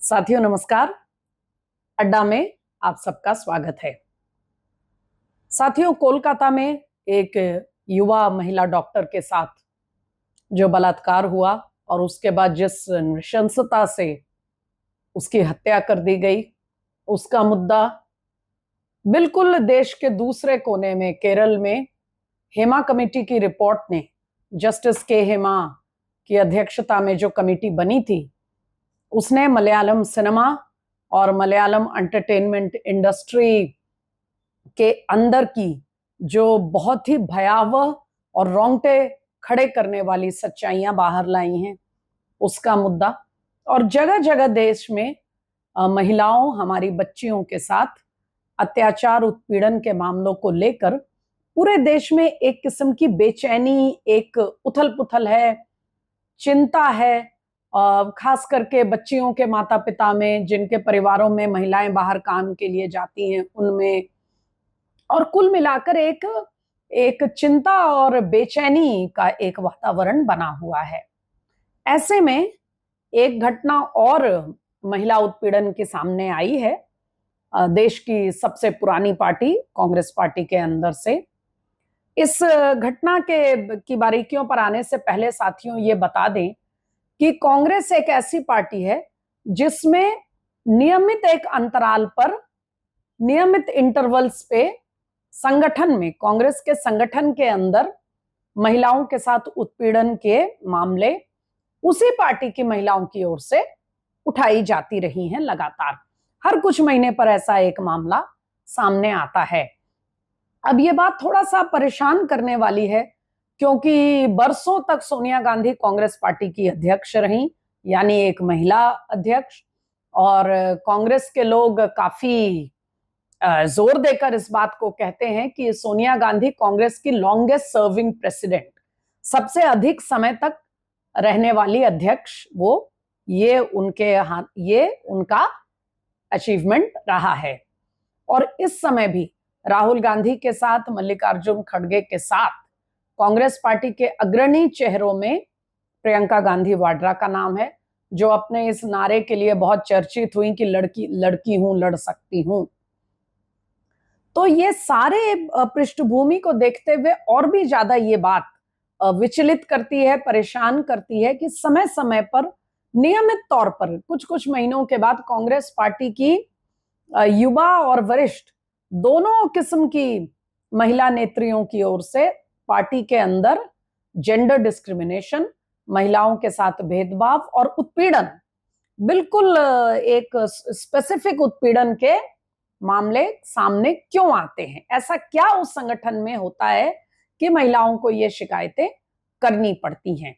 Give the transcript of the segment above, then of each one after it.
साथियों नमस्कार। अड्डा में आप सबका स्वागत है। साथियों, कोलकाता में एक युवा महिला डॉक्टर के साथ जो बलात्कार हुआ और उसके बाद जिस नृशंसता से उसकी हत्या कर दी गई, उसका मुद्दा बिल्कुल देश के दूसरे कोने में केरल में हेमा कमेटी की रिपोर्ट ने, जस्टिस के हेमा की अध्यक्षता में जो कमेटी बनी थी, उसने मलयालम सिनेमा और मलयालम एंटरटेनमेंट इंडस्ट्री के अंदर की जो बहुत ही भयावह और रोंगटे खड़े करने वाली सच्चाइयां बाहर लाई हैं, उसका मुद्दा। और जगह जगह देश में महिलाओं, हमारी बच्चियों के साथ अत्याचार उत्पीड़न के मामलों को लेकर पूरे देश में एक किस्म की बेचैनी, एक उथल पुथल है, चिंता है। खास करके बच्चियों के माता पिता में, जिनके परिवारों में महिलाएं बाहर काम के लिए जाती हैं, उनमें, और कुल मिलाकर एक एक चिंता और बेचैनी का एक वातावरण बना हुआ है। ऐसे में एक घटना और महिला उत्पीड़न के सामने आई है देश की सबसे पुरानी पार्टी कांग्रेस पार्टी के अंदर से। इस घटना की बारीकियों पर आने से पहले साथियों ये बता दें कि कांग्रेस एक ऐसी पार्टी है जिसमें नियमित एक अंतराल पर, नियमित इंटरवल्स पे संगठन में, कांग्रेस के संगठन के अंदर महिलाओं के साथ उत्पीड़न के मामले उसी पार्टी की महिलाओं की ओर से उठाई जाती रही हैं लगातार। हर कुछ महीने पर ऐसा एक मामला सामने आता है। अब ये बात थोड़ा सा परेशान करने वाली है क्योंकि बरसों तक सोनिया गांधी कांग्रेस पार्टी की अध्यक्ष रहीं, यानी एक महिला अध्यक्ष, और कांग्रेस के लोग काफी जोर देकर इस बात को कहते हैं कि सोनिया गांधी कांग्रेस की लॉन्गेस्ट सर्विंग प्रेसिडेंट, सबसे अधिक समय तक रहने वाली अध्यक्ष वो, ये उनका अचीवमेंट रहा है। और इस समय भी राहुल गांधी के साथ, मल्लिकार्जुन खड़गे के साथ कांग्रेस पार्टी के अग्रणी चेहरों में प्रियंका गांधी वाड्रा का नाम है, जो अपने इस नारे के लिए बहुत चर्चित हुई कि लड़की लड़की हूं, लड़ सकती हूं। तो ये सारे पृष्ठभूमि को देखते हुए और भी ज्यादा ये बात विचलित करती है, परेशान करती है कि समय समय पर, नियमित तौर पर, कुछ कुछ महीनों के बाद कांग्रेस पार्टी की युवा और वरिष्ठ दोनों किस्म की महिला नेत्रियों की ओर से पार्टी के अंदर जेंडर डिस्क्रिमिनेशन, महिलाओं के साथ भेदभाव और उत्पीड़न, बिल्कुल एक स्पेसिफिक उत्पीड़न के मामले सामने क्यों आते हैं, ऐसा क्या उस संगठन में होता है कि महिलाओं को ये शिकायतें करनी पड़ती हैं।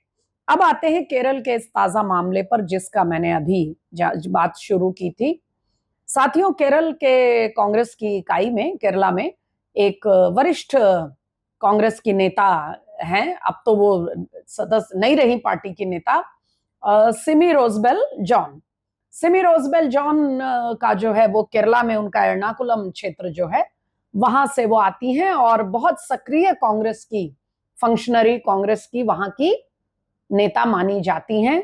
अब आते हैं केरल के इस ताजा मामले पर जिसका मैंने अभी बात शुरू की थी। साथियों, केरल के कांग्रेस की इकाई में, केरला में एक वरिष्ठ कांग्रेस की नेता हैं, अब तो वो सदस्य नहीं रही पार्टी की नेता, सिमी रोजबेल जॉन। सिमी रोजबेल जॉन का जो है वो केरला में उनका एर्नाकुलम क्षेत्र जो है वहां से वो आती हैं और बहुत सक्रिय कांग्रेस की फंक्शनरी, कांग्रेस की वहां की नेता मानी जाती हैं।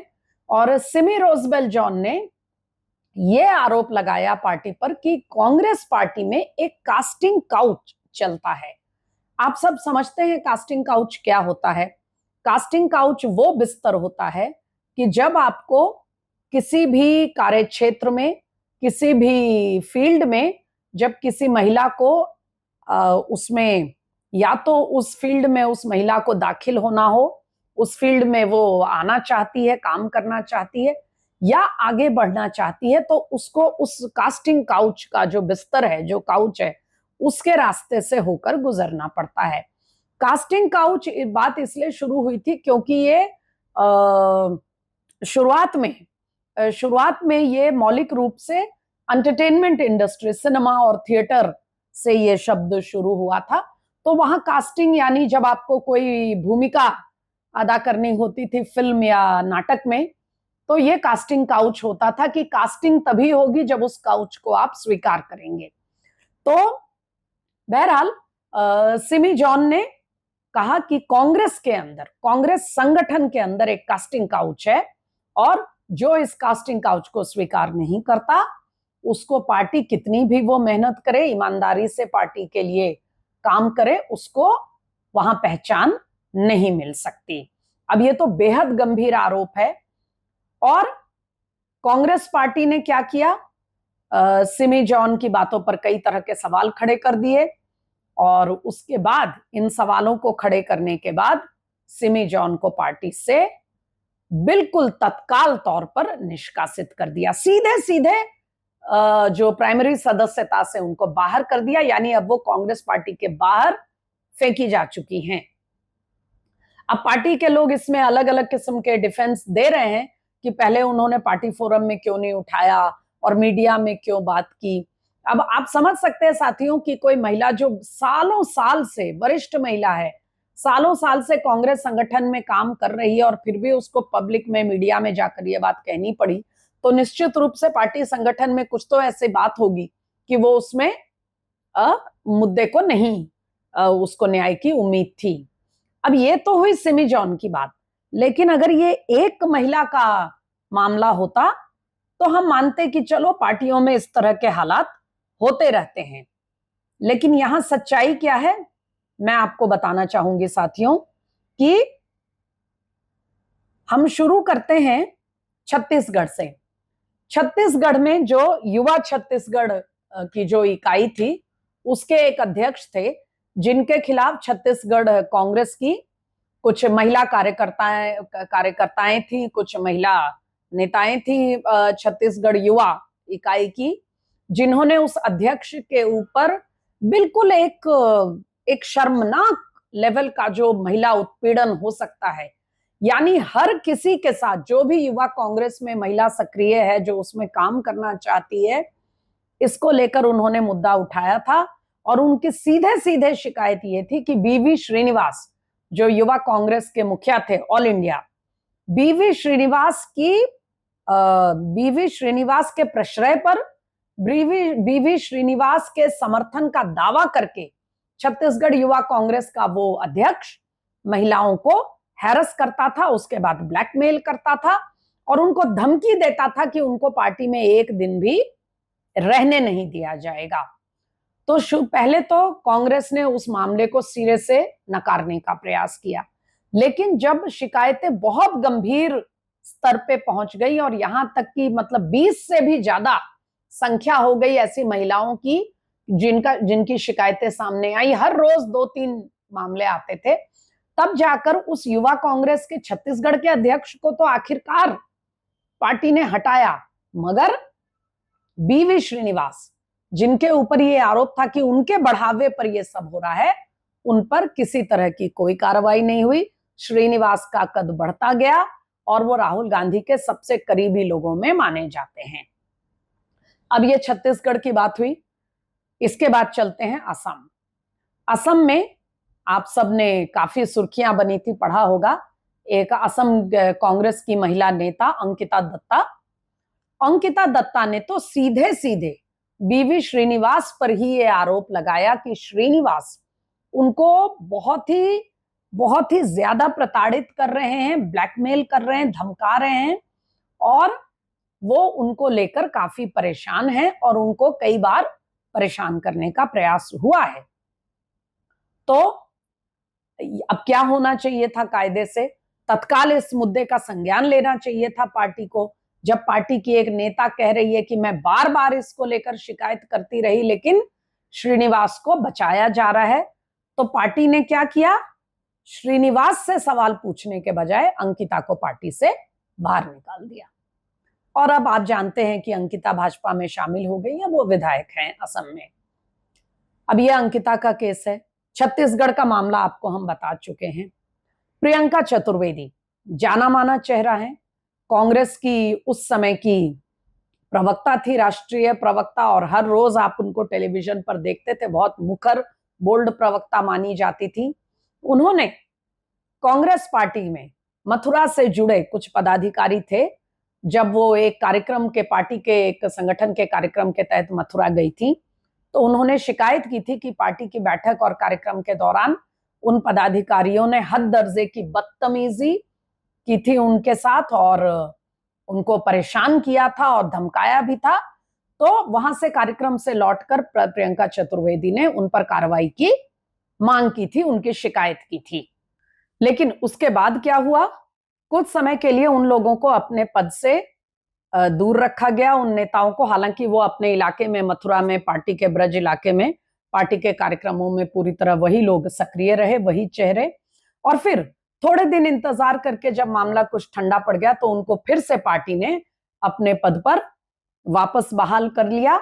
और सिमी रोजबेल जॉन ने ये आरोप लगाया पार्टी पर कि कांग्रेस पार्टी में एक कास्टिंग काउच चलता है। आप सब समझते हैं कास्टिंग काउच क्या होता है। कास्टिंग काउच वो बिस्तर होता है कि जब आपको किसी भी कार्य क्षेत्र में, किसी भी फील्ड में, जब किसी महिला को उसमें, या तो उस फील्ड में उस महिला को दाखिल होना हो, उस फील्ड में वो आना चाहती है, काम करना चाहती है, या आगे बढ़ना चाहती है, तो उसको उस कास्टिंग काउच का जो बिस्तर है, जो काउच है, उसके रास्ते से होकर गुजरना पड़ता है। कास्टिंग काउच बात इसलिए शुरू हुई थी क्योंकि ये शुरुआत में ये मौलिक रूप से एंटरटेनमेंट इंडस्ट्री, सिनेमा और थिएटर से ये शब्द शुरू हुआ था। तो वहां कास्टिंग यानी जब आपको कोई भूमिका अदा करनी होती थी फिल्म या नाटक में, तो ये कास्टिंग काउच होता था कि कास्टिंग तभी होगी जब उस काउच को आप स्वीकार करेंगे। तो बहरहाल सिमी जॉन ने कहा कि कांग्रेस के अंदर, कांग्रेस संगठन के अंदर एक कास्टिंग काउच है और जो इस कास्टिंग काउच को स्वीकार नहीं करता उसको पार्टी कितनी भी वो मेहनत करे, ईमानदारी से पार्टी के लिए काम करे, उसको वहां पहचान नहीं मिल सकती। अब ये तो बेहद गंभीर आरोप है। और कांग्रेस पार्टी ने क्या किया, सिमी जॉन की बातों पर कई तरह के सवाल खड़े कर दिए और उसके बाद इन सवालों को खड़े करने के बाद सिमी जॉन को पार्टी से बिल्कुल तत्काल तौर पर निष्कासित कर दिया, सीधे सीधे जो प्राइमरी सदस्यता से उनको बाहर कर दिया, यानी अब वो कांग्रेस पार्टी के बाहर फेंकी जा चुकी हैं। अब पार्टी के लोग इसमें अलग अलग किस्म के डिफेंस दे रहे हैं कि पहले उन्होंने पार्टी फोरम में क्यों नहीं उठाया और मीडिया में क्यों बात की। अब आप समझ सकते हैं साथियों कि कोई महिला जो सालों साल से वरिष्ठ महिला है, सालों साल से कांग्रेस संगठन में काम कर रही है और फिर भी उसको पब्लिक में मीडिया में जाकर ये बात कहनी पड़ी, तो निश्चित रूप से पार्टी संगठन में कुछ तो ऐसी बात होगी कि वो उसमें मुद्दे को नहीं, उसको न्याय की उम्मीद थी। अब ये तो हुई सिमी जॉन की बात, लेकिन अगर ये एक महिला का मामला होता तो हम मानते कि चलो पार्टियों में इस तरह के हालात होते रहते हैं। लेकिन यहां सच्चाई क्या है मैं आपको बताना चाहूंगी साथियों कि हम शुरू करते हैं छत्तीसगढ़ से। छत्तीसगढ़ में जो युवा छत्तीसगढ़ की जो इकाई थी उसके एक अध्यक्ष थे जिनके खिलाफ छत्तीसगढ़ कांग्रेस की कुछ महिला कार्यकर्ताएं थी, कुछ महिला नेताएं थी छत्तीसगढ़ युवा इकाई की, जिन्होंने उस अध्यक्ष के ऊपर बिल्कुल एक शर्मनाक लेवल का जो महिला उत्पीड़न हो सकता है, यानी हर किसी के साथ जो भी युवा कांग्रेस में महिला सक्रिय है, जो उसमें काम करना चाहती है, इसको लेकर उन्होंने मुद्दा उठाया था। और उनकी सीधे सीधे शिकायत ये थी कि बीवी श्रीनिवास जो युवा कांग्रेस के मुखिया थे ऑल इंडिया, बीवी श्रीनिवास के प्रश्रय पर बीवी श्रीनिवास के समर्थन का दावा करके छत्तीसगढ़ युवा कांग्रेस का वो अध्यक्ष महिलाओं को हैरस करता था, उसके बाद ब्लैकमेल करता था और उनको धमकी देता था कि उनको पार्टी में एक दिन भी रहने नहीं दिया जाएगा। तो पहले तो कांग्रेस ने उस मामले को सिरे से नकारने का प्रयास किया, लेकिन जब शिकायतें बहुत गंभीर स्तर पे पहुंच गई और यहां तक कि मतलब 20 से भी ज्यादा संख्या हो गई ऐसी महिलाओं की जिनकी शिकायतें सामने आई, हर रोज 2-3 मामले आते थे, तब जाकर उस युवा कांग्रेस के छत्तीसगढ़ के अध्यक्ष को तो आखिरकार पार्टी ने हटाया, मगर बीवी श्रीनिवास जिनके ऊपर ये आरोप था कि उनके बढ़ावे पर ये सब हो रहा है, उन पर किसी तरह की कोई कार्रवाई नहीं हुई। श्रीनिवास का कद बढ़ता गया और वो राहुल गांधी के सबसे करीबी लोगों में माने जाते हैं। अब ये छत्तीसगढ़ की बात हुई, इसके बाद चलते हैं असम। असम में आप सबने काफी सुर्खियां बनी थी, पढ़ा होगा, एक असम कांग्रेस की महिला नेता अंकिता दत्ता ने तो सीधे सीधे बीवी श्रीनिवास पर ही ये आरोप लगाया कि श्रीनिवास उनको बहुत ही ज्यादा प्रताड़ित कर रहे हैं, ब्लैकमेल कर रहे हैं, धमका रहे हैं और वो उनको लेकर काफी परेशान हैं और उनको कई बार परेशान करने का प्रयास हुआ है। तो अब क्या होना चाहिए था, कायदे से तत्काल इस मुद्दे का संज्ञान लेना चाहिए था पार्टी को। जब पार्टी की एक नेता कह रही है कि मैं बार बार इसको लेकर शिकायत करती रही लेकिन श्रीनिवास को बचाया जा रहा है, तो पार्टी ने क्या किया, श्रीनिवास से सवाल पूछने के बजाय अंकिता को पार्टी से बाहर निकाल दिया। और अब आप जानते हैं कि अंकिता भाजपा में शामिल हो गई है, वो विधायक हैं असम में। अब यह अंकिता का केस है। छत्तीसगढ़ का मामला आपको हम बता चुके हैं। प्रियंका चतुर्वेदी जाना माना चेहरा है, कांग्रेस की उस समय की प्रवक्ता थी, राष्ट्रीय प्रवक्ता, और हर रोज आप उनको टेलीविजन पर देखते थे, बहुत मुखर बोल्ड प्रवक्ता मानी जाती थी। उन्होंने कांग्रेस पार्टी में मथुरा से जुड़े कुछ पदाधिकारी थे, जब वो एक कार्यक्रम के पार्टी के एक संगठन के कार्यक्रम के तहत मथुरा गई थी, तो उन्होंने शिकायत की थी कि पार्टी की बैठक और कार्यक्रम के दौरान उन पदाधिकारियों ने हद दर्जे की बदतमीजी की थी उनके साथ और उनको परेशान किया था और धमकाया भी था। तो वहां से कार्यक्रम से लौटकर प्रियंका चतुर्वेदी ने उन पर कार्रवाई की मांग की थी, उनकी शिकायत की थी। लेकिन उसके बाद क्या हुआ, कुछ समय के लिए उन लोगों को अपने पद से दूर रखा गया, उन नेताओं को। हालांकि वो अपने इलाके में, मथुरा में, पार्टी के ब्रज इलाके में, पार्टी के कार्यक्रमों में पूरी तरह वही लोग सक्रिय रहे, वही चेहरे। और फिर थोड़े दिन इंतजार करके जब मामला कुछ ठंडा पड़ गया तो उनको फिर से पार्टी ने अपने पद पर वापस बहाल कर लिया।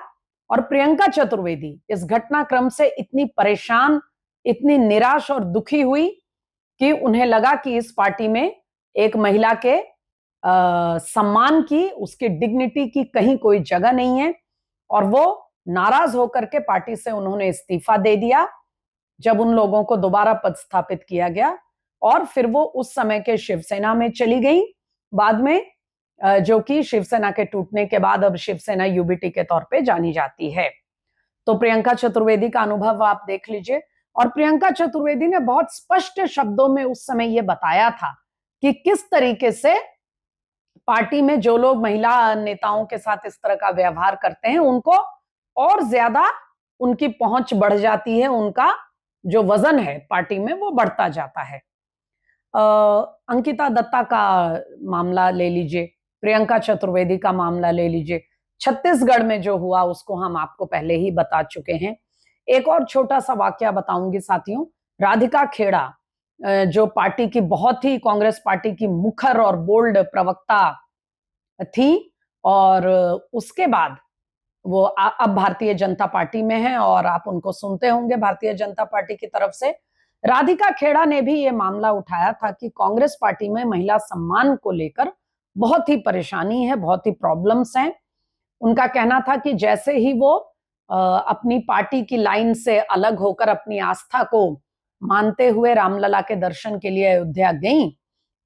और प्रियंका चतुर्वेदी इस घटनाक्रम से इतनी परेशान, इतनी निराश और दुखी हुई कि उन्हें लगा कि इस पार्टी में एक महिला के सम्मान की, उसकी डिग्निटी की कहीं कोई जगह नहीं है। और वो नाराज होकर के पार्टी से उन्होंने इस्तीफा दे दिया जब उन लोगों को दोबारा पदस्थापित किया गया। और फिर वो उस समय के शिवसेना में चली गई बाद में, जो कि शिवसेना के टूटने के बाद अब शिवसेना यूबीटी के तौर पे जानी जाती है। तो प्रियंका चतुर्वेदी का अनुभव आप देख लीजिए। और प्रियंका चतुर्वेदी ने बहुत स्पष्ट शब्दों में उस समय ये बताया था कि किस तरीके से पार्टी में जो लोग महिला नेताओं के साथ इस तरह का व्यवहार करते हैं उनको और ज्यादा उनकी पहुंच बढ़ जाती है, उनका जो वजन है पार्टी में वो बढ़ता जाता है। अंकिता दत्ता का मामला ले लीजिए, प्रियंका चतुर्वेदी का मामला ले लीजिए, छत्तीसगढ़ में जो हुआ उसको हम आपको पहले ही बता चुके हैं। एक और छोटा सा वाकया बताऊंगी साथियों। राधिका खेड़ा, जो पार्टी की बहुत ही, कांग्रेस पार्टी की मुखर और बोल्ड प्रवक्ता थी, और उसके बाद वो अब भारतीय जनता पार्टी में है और आप उनको सुनते होंगे भारतीय जनता पार्टी की तरफ से। राधिका खेड़ा ने भी ये मामला उठाया था कि कांग्रेस पार्टी में महिला सम्मान को लेकर बहुत ही परेशानी है, बहुत ही प्रॉब्लम्स हैं। उनका कहना था कि जैसे ही वो अपनी पार्टी की लाइन से अलग होकर अपनी आस्था को मानते हुए रामलला के दर्शन के लिए अयोध्या गई,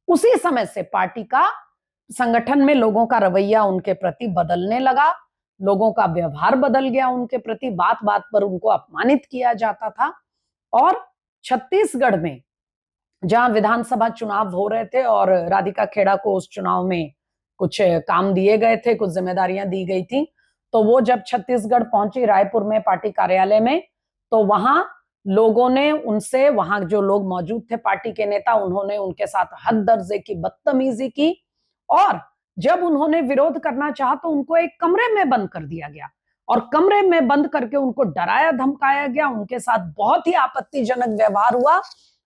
उसी समय से पार्टी का, संगठन में लोगों का रवैया उनके प्रति बदलने लगा, लोगों का व्यवहार बदल गया उनके प्रति, बात बात पर उनको अपमानित किया जाता था। और छत्तीसगढ़ में जहां विधानसभा चुनाव हो रहे थे और राधिका खेड़ा को उस चुनाव में कुछ काम दिए गए थे, कुछ जिम्मेदारियां दी गई थी, तो वो जब छत्तीसगढ़ पहुंची रायपुर में पार्टी कार्यालय में, तो वहां लोगों ने उनसे, वहां जो लोग मौजूद थे पार्टी के नेता, उन्होंने उनके साथ हद दर्जे की बदतमीजी की। और जब उन्होंने विरोध करना चाहा तो उनको एक कमरे में बंद कर दिया गया और कमरे में बंद करके उनको डराया धमकाया गया, उनके साथ बहुत ही आपत्तिजनक व्यवहार हुआ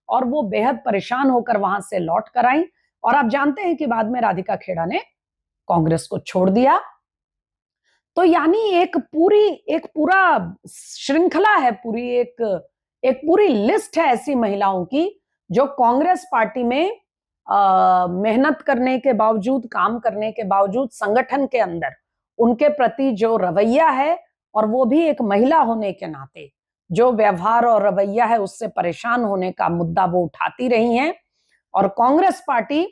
और वो बेहद परेशान होकर वहां से लौट कर आई। और आप जानते हैं कि बाद में राधिका खेड़ा ने कांग्रेस को छोड़ दिया। तो यानी एक पूरा श्रृंखला है, एक पूरी लिस्ट है ऐसी महिलाओं की जो कांग्रेस पार्टी में मेहनत करने के बावजूद, काम करने के बावजूद, संगठन के अंदर उनके प्रति जो रवैया है, और वो भी एक महिला होने के नाते जो व्यवहार और रवैया है, उससे परेशान होने का मुद्दा वो उठाती रही हैं। और कांग्रेस पार्टी,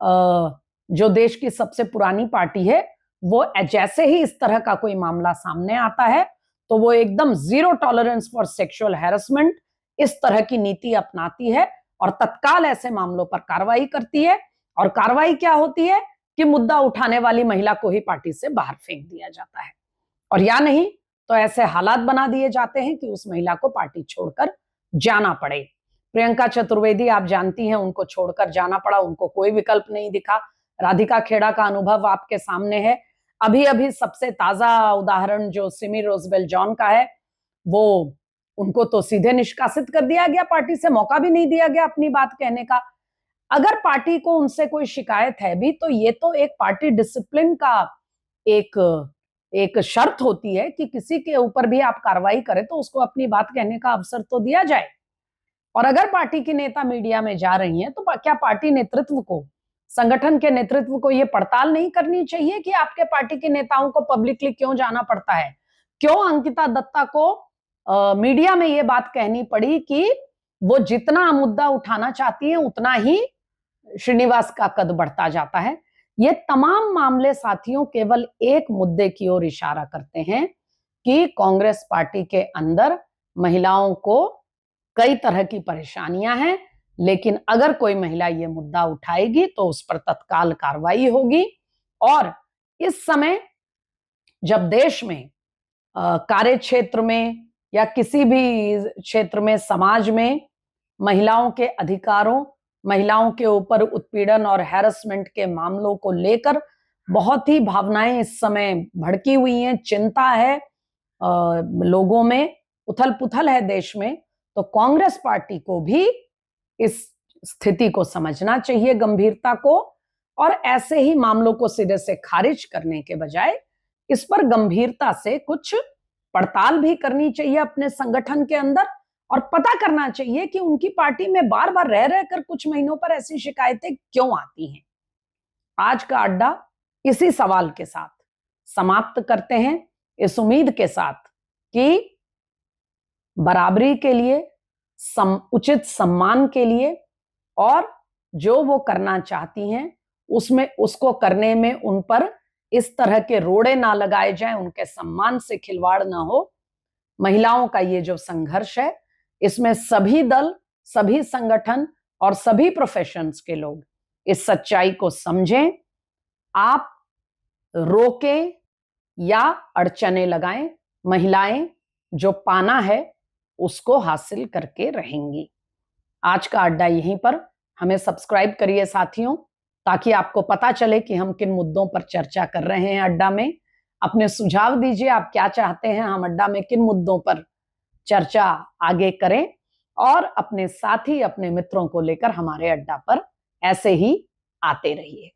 जो देश की सबसे पुरानी पार्टी है, वो जैसे ही इस तरह का कोई मामला सामने आता है तो वो एकदम zero tolerance for sexual harassment, इस तरह की नीति अपनाती है और तत्काल ऐसे मामलों पर कार्रवाई करती है। और कार्रवाई क्या होती है कि मुद्दा उठाने वाली महिला को ही पार्टी से बाहर फेंक दिया जाता है, और या नहीं तो ऐसे हालात बना दिए जाते हैं कि उस महिला को पार्टी छोड़कर जाना पड़े। प्रियंका चतुर्वेदी आप जानती हैं, उनको छोड़कर जाना पड़ा, उनको कोई विकल्प नहीं दिखा। राधिका खेड़ा का अनुभव आपके सामने है। अभी अभी सबसे ताजा उदाहरण जो सिमी रोजबेल जॉन का है, वो, उनको तो सीधे निष्कासित कर दिया गया, पार्टी से मौका भी नहीं दिया गया अपनी बात कहने का। अगर पार्टी को उनसे कोई शिकायत है भी तो ये तो एक पार्टी डिसिप्लिन का एक शर्त होती है कि किसी के ऊपर भी आप कार्रवाई करें तो उसको अपनी बात कहने का अवसर तो दिया जाए। और अगर पार्टी की नेता मीडिया में जा रही हैं तो क्या पार्टी नेतृत्व को, संगठन के नेतृत्व को ये पड़ताल नहीं करनी चाहिए कि आपके पार्टी के नेताओं को पब्लिकली क्यों जाना पड़ता है? क्यों अंकिता दत्ता को मीडिया में ये बात कहनी पड़ी कि वो जितना मुद्दा उठाना चाहती है उतना ही श्रीनिवास का कद बढ़ता जाता है? ये तमाम मामले साथियों केवल एक मुद्दे की ओर इशारा करते हैं कि कांग्रेस पार्टी के अंदर महिलाओं को कई तरह की परेशानियां हैं, लेकिन अगर कोई महिला ये मुद्दा उठाएगी तो उस पर तत्काल कार्रवाई होगी और इस समय जब देश में कार्य क्षेत्र में या किसी भी क्षेत्र में, समाज में महिलाओं के अधिकारों, महिलाओं के ऊपर उत्पीड़न और हैरेसमेंट के मामलों को लेकर बहुत ही भावनाएं इस समय भड़की हुई हैं, चिंता है, लोगों में उथल पुथल है देश में, तो कांग्रेस पार्टी को भी इस स्थिति को समझना चाहिए, गंभीरता को, और ऐसे ही मामलों को सिरे से खारिज करने के बजाय इस पर गंभीरता से कुछ पड़ताल भी करनी चाहिए अपने संगठन के अंदर, और पता करना चाहिए कि उनकी पार्टी में बार बार रह रहकर कुछ महीनों पर ऐसी शिकायतें क्यों आती हैं। आज का अड्डा इसी सवाल के साथ समाप्त करते हैं, इस उम्मीद के साथ कि बराबरी के लिए, उचित सम्मान के लिए, और जो वो करना चाहती हैं उसमें उसको करने में उन पर इस तरह के रोड़े ना लगाए जाएं, उनके सम्मान से खिलवाड़ ना हो। महिलाओं का ये जो संघर्ष है, इसमें सभी दल, सभी संगठन और सभी प्रोफेशंस के लोग इस सच्चाई को समझें। आप रोकें या अड़चने लगाएं, महिलाएं जो पाना है उसको हासिल करके रहेंगी। आज का अड्डा यहीं पर, हमें सब्सक्राइब करिए साथियों, ताकि आपको पता चले कि हम किन मुद्दों पर चर्चा कर रहे हैं अड्डा में। अपने सुझाव दीजिए, आप क्या चाहते हैं हम अड्डा में किन मुद्दों पर चर्चा आगे करें, और अपने साथी, अपने मित्रों को लेकर हमारे अड्डा पर ऐसे ही आते रहिए।